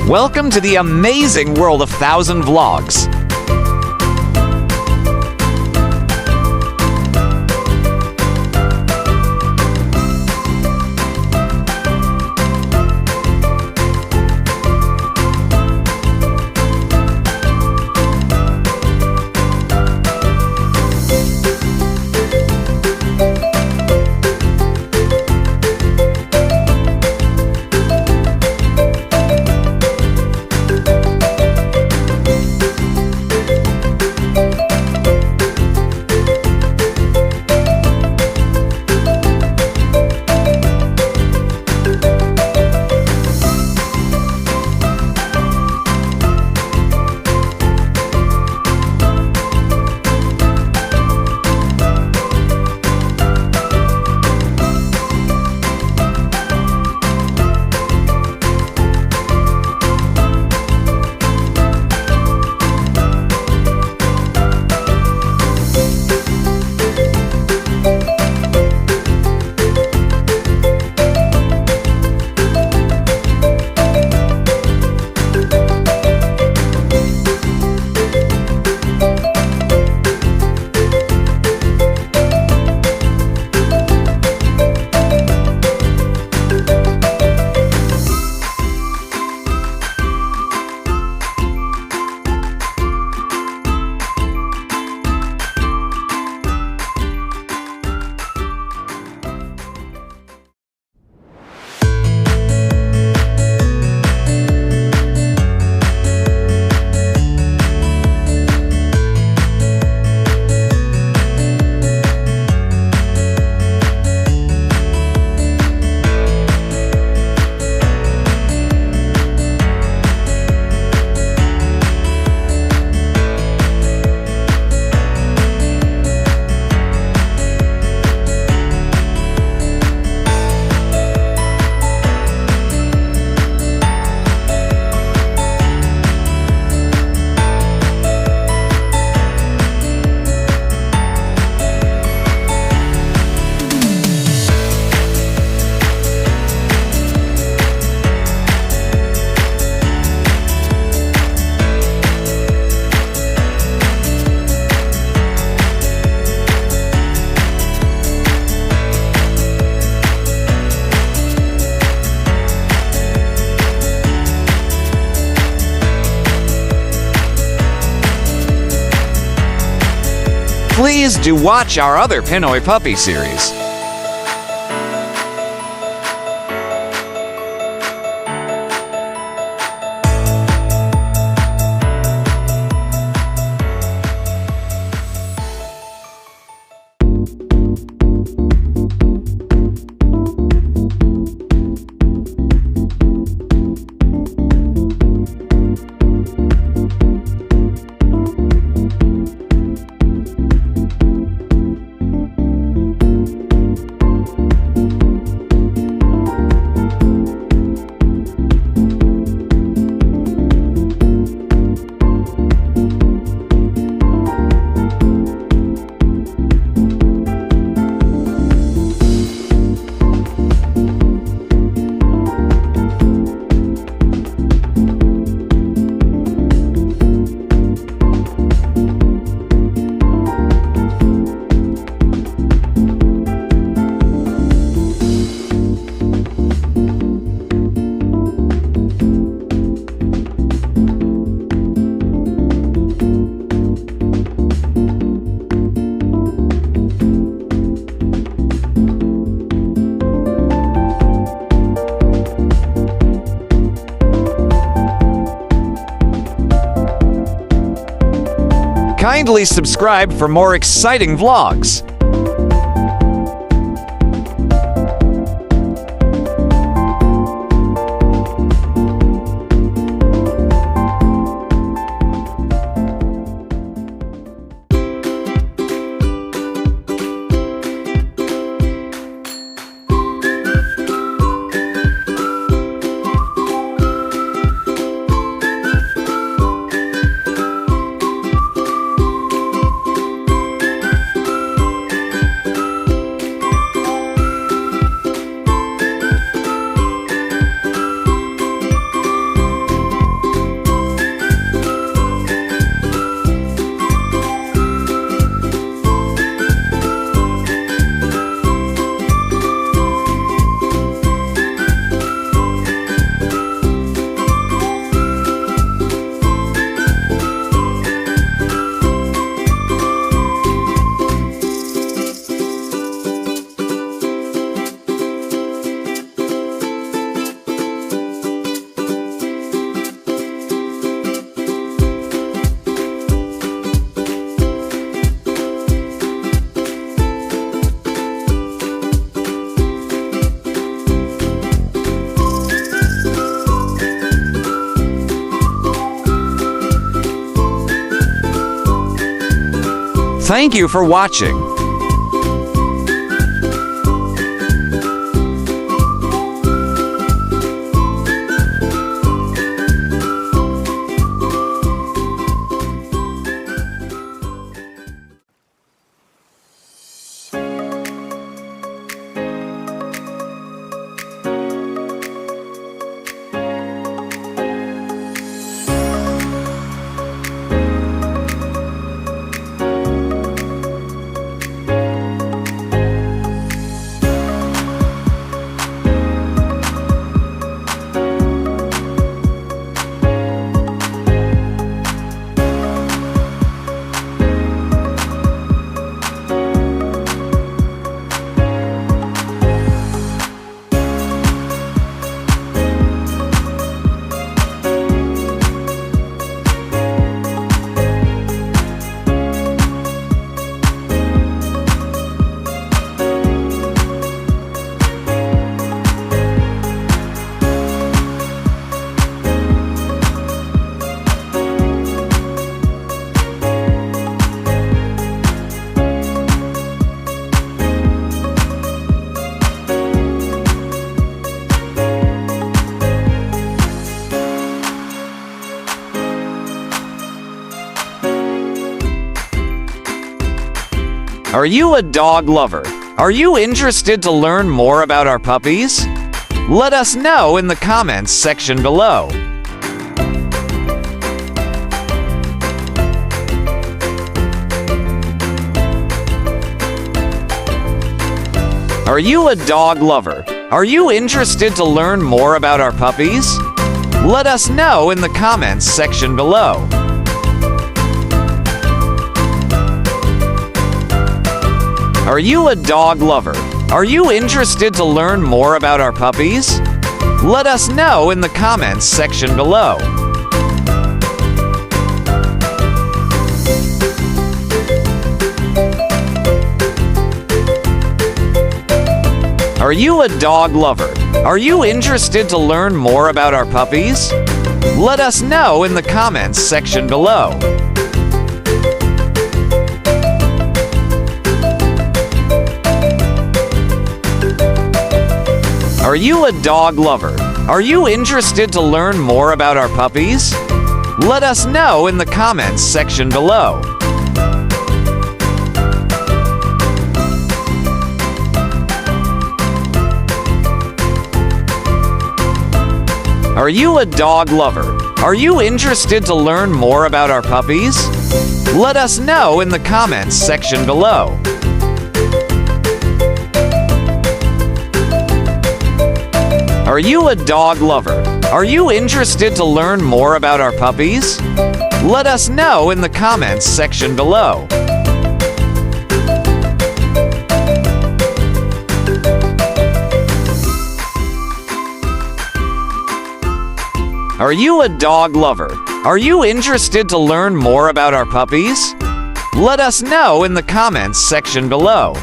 Welcome to the amazing world of 1,000 Vlogs. Please do watch our other Pinoy puppy series. Kindly subscribe for more exciting vlogs. Thank you for watching. Are you a dog lover? Are you interested to learn more about our puppies? Let us know in the comments section below. Are you a dog lover? Are you interested to learn more about our puppies? Let us know in the comments section below. Are you a dog lover? Are you interested to learn more about our puppies? Let us know in the comments section below. Are you a dog lover? Are you interested to learn more about our puppies? Let us know in the comments section below. Are you a dog lover? Are you interested to learn more about our puppies? Let us know in the comments section below. Are you a dog lover? Are you interested to learn more about our puppies? Let us know in the comments section below. Are you a dog lover? Are you interested to learn more about our puppies? Let us know in the comments section below. Are you a dog lover? Are you interested to learn more about our puppies? Let us know in the comments section below.